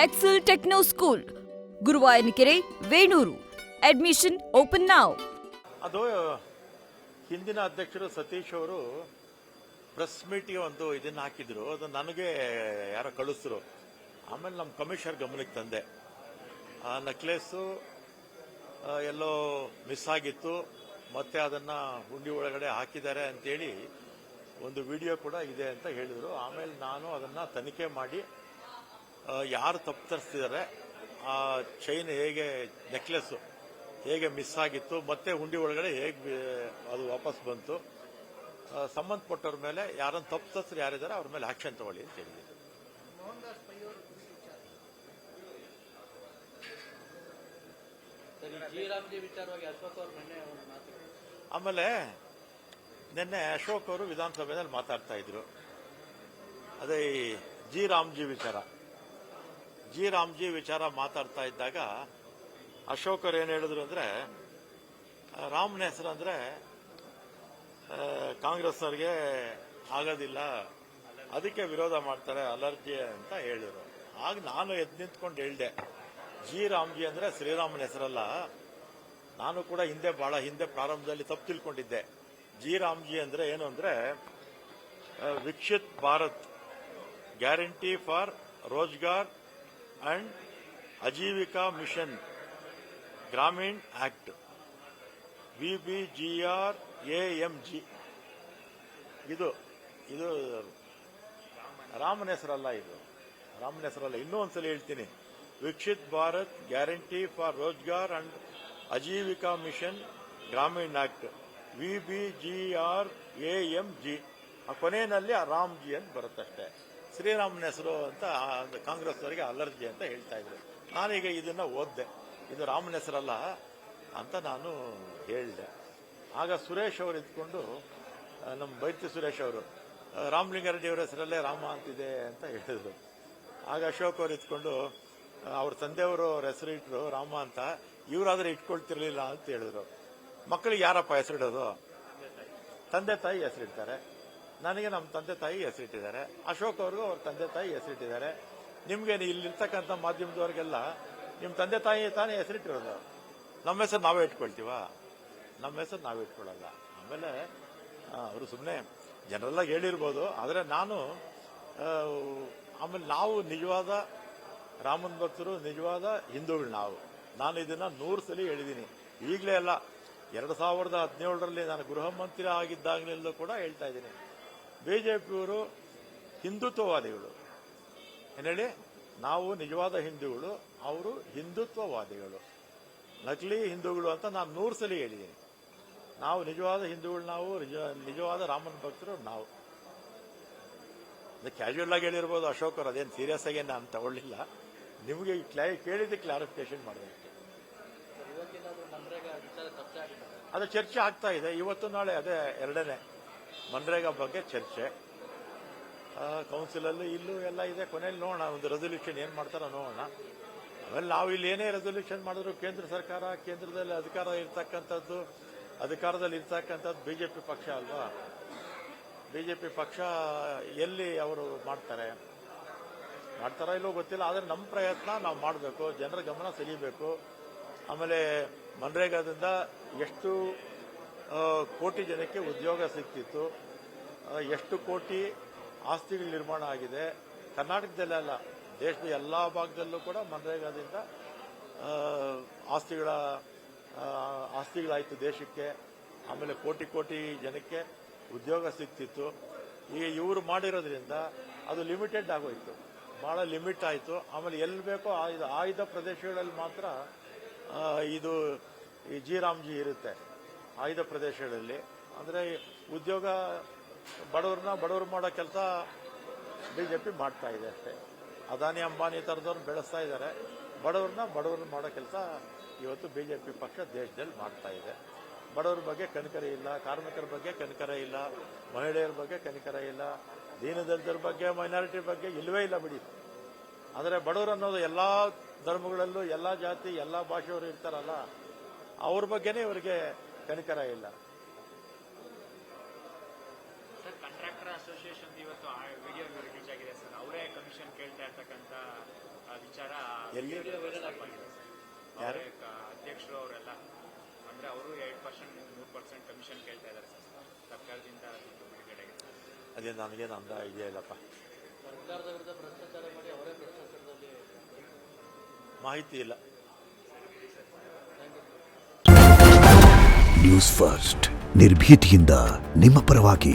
Excel Techno school, Guruvayanakere, Venur. Admission open now. ಅದು ಹಿಂದಿನ ಅಧ್ಯಕ್ಷರು ಸತೀಶ್ ಅವರು ಪ್ರೆಸ್ ಮೀಟ್ಗೆ ಒಂದು ಇದನ್ನ ಹಾಕಿದ್ರು. ಅದು ನನಗೆ ಯಾರೋ ಕಳಿಸಿದ್ರು. ಆಮೇಲೆ ನಮ್ಮ ಕಮಿಷನರ್ ಗಮನಕ್ಕೆ ತಂದೆ. ಆ ನೆಕ್ಲೆಸ್ಸು ಎಲ್ಲೋ ಮಿಸ್ ಆಗಿತ್ತು, ಮತ್ತೆ ಅದನ್ನ ಹುಂಡಿ ಒಳಗಡೆ ಹಾಕಿದ್ದಾರೆ ಅಂತೇಳಿ ಒಂದು ವಿಡಿಯೋ ಕೂಡ ಇದೆ ಅಂತ ಹೇಳಿದ್ರು. ಆಮೇಲೆ ನಾನು ಅದನ್ನ ತನಿಖೆ ಮಾಡಿ ಯಾರು ತಪ್ಪಿತರಿಸ್ತಿದ್ದಾರೆ, ಆ ಚೈನ್ ಹೇಗೆ, ನೆಕ್ಲೆಸ್ ಹೇಗೆ ಮಿಸ್ ಆಗಿತ್ತು, ಮತ್ತೆ ಹುಂಡಿ ಒಳಗಡೆ ಹೇಗೆ ಅದು ವಾಪಸ್ ಬಂತು, ಸಂಬಂಧಪಟ್ಟವ್ರ ಮೇಲೆ ಯಾರನ್ನು ತಪ್ಪಿತಸ್ಥರು ಯಾರಿದ್ದಾರೆ ಅವ್ರ ಮೇಲೆ ಆಕ್ಷನ್ ತಗೊಳ್ಳಿ ಅಂತ ಹೇಳಿದೆ. ಆಮೇಲೆ ನಿನ್ನೆ ಅಶೋಕ್ ಅವರು ವಿಧಾನಸಭೆಯಲ್ಲಿ ಮಾತಾಡ್ತಾ ಇದ್ರು. ಅದೇ ಜಿ ರಾಮ್ಜಿ ವಿಚಾರ ಮಾತಾಡ್ತಾ ಇದ್ದಾಗ ಅಶೋಕ್ ಅವರು ಏನ್ ಹೇಳಿದ್ರು ಅಂದ್ರೆ, ರಾಮನ ಹೆಸರು ಅಂದ್ರೆ ಕಾಂಗ್ರೆಸ್ನವ್ರಿಗೆ ಆಗೋದಿಲ್ಲ, ಅದಕ್ಕೆ ವಿರೋಧ ಮಾಡ್ತಾರೆ, ಅಲರ್ಜಿ ಅಂತ ಹೇಳಿದ್ರು. ಆಗ ನಾನು ಎದ್ದು ನಿಂತ್ಕೊಂಡು ಹೇಳ್ದೆ, ಜಿ ರಾಮ್ಜಿ ಅಂದ್ರೆ ಶ್ರೀರಾಮನ ಹೆಸರಲ್ಲ. ನಾನು ಕೂಡ ಬಹಳ ಹಿಂದೆ ಪ್ರಾರಂಭದಲ್ಲಿ ತಪ್ಪು ತಿಳ್ಕೊಂಡಿದ್ದೆ. ಜಿ ರಾಮ್ಜಿ ಅಂದ್ರೆ ಏನು ಅಂದ್ರೆ Viksit Bharat guarantee for Rozgar and Ajeevika mission Gramin act, VBGRAMG. ಇದು ರಾಮನ ಹೆಸರಲ್ಲ, ರಾಮನ ಹೆಸರಲ್ಲ. ಇನ್ನೂ ಒಂದ್ಸಲ ಹೇಳ್ತೀನಿ, Viksit Bharat guarantee for Rozgar and Ajeevika mission Gramin act, VBGRAMG. ಆ ಕೊನೆಯಲ್ಲಿ ಆ ರಾಮ್ಜಿ ಅಂತ ಬರುತ್ತಷ್ಟೇ. ಶ್ರೀರಾಮನ ಹೆಸರು ಅಂತ ಕಾಂಗ್ರೆಸ್ನವರಿಗೆ ಅಲರ್ಜಿ ಅಂತ ಹೇಳ್ತಾ ಇದ್ರು. ನಾನೀಗ ಇದನ್ನ ಓದ್ದೆ, ಇದು ರಾಮನ ಹೆಸರಲ್ಲ ಅಂತ ನಾನು ಹೇಳಿದೆ. ಆಗ ಸುರೇಶ್ ಅವರು ಇದ್ಕೊಂಡು, ನಮ್ಮ ಬೈತಿ ಸುರೇಶ್ ಅವರು, ರಾಮಲಿಂಗಾರೆಡ್ಡಿ ಅವರ ಹೆಸರಲ್ಲೇ ರಾಮ ಅಂತಿದೆ ಅಂತ ಹೇಳಿದ್ರು. ಆಗ ಅಶೋಕ್ ಅವರು ಇದ್ಕೊಂಡು, ಅವ್ರ ತಂದೆಯವರು ಅವ್ರ ಹೆಸರು ಇಟ್ಟರು ರಾಮ ಅಂತ, ಇವರಾದ್ರೆ ಇಟ್ಕೊಳ್ತಿರ್ಲಿಲ್ಲ ಅಂತ ಹೇಳಿದ್ರು. ಮಕ್ಕಳಿಗೆ ಯಾರಪ್ಪ ಹೆಸರಿಡೋದು? ತಂದೆ ತಾಯಿ ಹೆಸರಿಡ್ತಾರೆ. ನನಗೆ ನಮ್ಮ ತಂದೆ ತಾಯಿ ಹೆಸರಿಟ್ಟಿದ್ದಾರೆ, ಅಶೋಕ್ ಅವ್ರಿಗೂ ಅವ್ರ ತಂದೆ ತಾಯಿ ಹೆಸರಿಟ್ಟಿದ್ದಾರೆ. ನಿಮ್ಗೆ ಇಲ್ಲಿರ್ತಕ್ಕಂಥ ಮಾಧ್ಯಮದವ್ರಿಗೆಲ್ಲ ನಿಮ್ಮ ತಂದೆ ತಾಯಿ ತಾನೇ ಹೆಸರಿಟ್ಟಿರೋದು. ನಮ್ಮ ಹೆಸರು ನಾವೇ ಇಟ್ಕೊಳ್ತೀವ? ನಮ್ಮ ಹೆಸರು ನಾವೇ ಇಟ್ಕೊಳ್ಳಲ್ಲ. ಆಮೇಲೆ ಅವರು ಸುಮ್ಮನೆ ಜನರಲ್ಲಾಗಿ ಹೇಳಿರ್ಬೋದು, ಆದರೆ ಆಮೇಲೆ ನಾವು ನಿಜವಾದ ರಾಮನ ಭಕ್ತರು, ನಿಜವಾದ ಹಿಂದೂಗಳು ನಾನು ಇದನ್ನ 100 ಸಲ ಹೇಳಿದ್ದೀನಿ. ಈಗಲೇ ಅಲ್ಲ, 2017ರಲ್ಲಿ ನಾನು ಗೃಹ ಮಂತ್ರಿ ಆಗಿದ್ದಾಗಲೆಲ್ಲೂ ಕೂಡ ಹೇಳ್ತಾ ಇದ್ದೀನಿ. ಬಿಜೆಪಿಯವರು ಹಿಂದುತ್ವವಾದಿಗಳು. ಏನೇಳಿ, ನಾವು ನಿಜವಾದ ಹಿಂದೂಗಳು, ಅವರು ಹಿಂದುತ್ವವಾದಿಗಳು, ನಕಲಿ ಹಿಂದೂಗಳು ಅಂತ ನಾನು 100 ಸಲ ಹೇಳಿದ್ದೀನಿ. ನಾವು ನಿಜವಾದ ಹಿಂದೂಗಳು, ನಾವು ನಿಜವಾದ ರಾಮನ ಭಕ್ತರು ನಾವು. ಕ್ಯಾಶುವಲ್ ಆಗಿ ಹೇಳಿರ್ಬೋದು ಅಶೋಕ್ ಅವರು, ಅದೇನು ಸೀರಿಯಸ್ ಆಗಿ ನಾನು ತಗೊಳ್ಳಿಲ್ಲ. ನಿಮಗೆ ಕೇಳಿದ್ದು ಕ್ಲಾರಿಫಿಕೇಶನ್ ಮಾಡಬೇಕು. ಅದು ಚರ್ಚೆ ಆಗ್ತಾ ಇದೆ ಇವತ್ತು ನಾಳೆ. ಅದೇ ಎರಡನೇ ಮನ್ರೇಗಾ ಬಗ್ಗೆ ಚರ್ಚೆ ಕೌನ್ಸಿಲಲ್ಲೂ ಇಲ್ಲೂ ಎಲ್ಲ ಇದೆ. ಕೊನೆಯಲ್ಲಿ ನೋಡೋಣ, ಒಂದು ರೆಸೊಲ್ಯೂಷನ್ ಏನ್ ಮಾಡ್ತಾರೋ ನೋಡೋಣ. ಆಮೇಲೆ ನಾವು ಇಲ್ಲಿ ಏನೇ ರೆಸೊಲ್ಯೂಷನ್ ಮಾಡಿದ್ರು ಕೇಂದ್ರ ಸರ್ಕಾರ, ಕೇಂದ್ರದಲ್ಲಿ ಅಧಿಕಾರದಲ್ಲಿ ಇರ್ತಕ್ಕಂಥದ್ದು ಬಿಜೆಪಿ ಪಕ್ಷ ಅಲ್ವಾ? ಬಿಜೆಪಿ ಪಕ್ಷ ಎಲ್ಲಿ ಅವರು ಮಾಡ್ತಾರೋ ಇಲ್ಲೋ ಗೊತ್ತಿಲ್ಲ. ಆದರೆ ನಮ್ಮ ಪ್ರಯತ್ನ ನಾವು ಮಾಡಬೇಕು, ಜನರ ಗಮನ ಸೆಳೀಬೇಕು. ಆಮೇಲೆ ಮನ್ರೇಗಾದಿಂದ ಎಷ್ಟು ಕೋಟಿ ಜನಕ್ಕೆ ಉದ್ಯೋಗ ಸಿಗ್ತಿತ್ತು, ಎಷ್ಟು ಕೋಟಿ ಆಸ್ತಿಗಳು ನಿರ್ಮಾಣ ಆಗಿದೆ. ಕರ್ನಾಟಕದಲ್ಲೇ ಅಲ್ಲ, ದೇಶದ ಎಲ್ಲಾ ಭಾಗದಲ್ಲೂ ಕೂಡ ಮನ್ರೇಗಾದಿಂದ ಆಸ್ತಿಗಳಾಯಿತು ದೇಶಕ್ಕೆ. ಆಮೇಲೆ ಕೋಟಿ ಜನಕ್ಕೆ ಉದ್ಯೋಗ ಸಿಗ್ತಿತ್ತು. ಈಗ ಇವರು ಮಾಡಿರೋದ್ರಿಂದ ಅದು ಲಿಮಿಟೆಡ್ ಆಗೋಯ್ತು, ಬಹಳ ಲಿಮಿಟ್ ಆಯಿತು. ಆಮೇಲೆ ಎಲ್ಲಿ ಬೇಕೋ ಆಯ್ದ ಪ್ರದೇಶಗಳಲ್ಲಿ ಮಾತ್ರ ಇದು ಈ ಜಿ ರಾಮ್ಜಿ ಇರುತ್ತೆ. ಆಯ್ದ ಪ್ರದೇಶಗಳಲ್ಲಿ ಅಂದರೆ ಉದ್ಯೋಗ ಬಡವರು ಮಾಡೋ ಕೆಲಸ ಬಿಜೆಪಿ ಮಾಡ್ತಾ ಇದೆ ಅಷ್ಟೇ. ಅದಾನಿ ಅಂಬಾನಿ ಥರದವ್ರನ್ನ ಬೆಳೆಸ್ತಾ ಇದ್ದಾರೆ. ಬಡವ್ರನ್ನ ಮಾಡೋ ಕೆಲಸ ಇವತ್ತು ಬಿಜೆಪಿ ಪಕ್ಷ ದೇಶದಲ್ಲಿ ಮಾಡ್ತಾ ಇದೆ. ಬಡವರ ಬಗ್ಗೆ ಕನಿಕರ ಇಲ್ಲ, ಕಾರ್ಮಿಕರ ಬಗ್ಗೆ ಕನಿಕರ ಇಲ್ಲ, ಮಹಿಳೆಯರ ಬಗ್ಗೆ ಕನಿಕರ ಇಲ್ಲ, ದೀನದಲಿತರ ಬಗ್ಗೆ, ಮೈನಾರಿಟಿ ಬಗ್ಗೆ ಇಲ್ಲವೇ ಇಲ್ಲ ಬಿಡಿ. ಆದರೆ ಬಡವರು ಅನ್ನೋದು ಎಲ್ಲಾ ಧರ್ಮಗಳಲ್ಲೂ, ಎಲ್ಲಾ ಜಾತಿ, ಎಲ್ಲಾ ಭಾಷೆಯವರು ಇರ್ತಾರಲ್ಲ, ಅವ್ರ ಬಗ್ಗೆನೇ ಇವರಿಗೆ ಕನಿಕರ ಇಲ್ಲ. ಅಸೋಸಿಯೇಷನ್ ಇವತ್ತು ವಿಡಿಯೋ ರಿಲೀಸ್ ಆಗಿದೆ ಸರ್. ಅವರೇ ಕಮಿಷನ್ ಕೇಳ್ತಾ ಇರ್ತಕ್ಕಂಥ ವಿಚಾರ ಎಲ್ಲಿ ಯಾರು ಅಧ್ಯಕ್ಷರು ಅವರೆಲ್ಲ ಅಂದರೆ ಅವರು 8% 3% ಕಮಿಷನ್ ಕೇಳ್ತಾ ಇದ್ದಾರೆ ಸರ್ ಸರ್ಕಾರದಿಂದ ದುಡ್ಡು ಬಿಡುಗಡೆ ಆಗಿದೆ. ಅದೇ ನನಗೇನು ಐಡಿಯಾ ಇಲ್ಲಪ್ಪ. ಸರ್ಕಾರದ ವಿರುದ್ಧ ಭ್ರಷ್ಟಾಚಾರ ಮಾಡಿ ಅವರೇ ಭ್ರಷ್ಟಾಚಾರದಲ್ಲಿ ಮಾಹಿತಿ ಇಲ್ಲ. ನ್ಯೂಸ್ ಫಸ್ಟ್ ನಿರ್ಭೀತಿಯಿಂದ ನಿಮ್ಮ ಪರವಾಗಿ.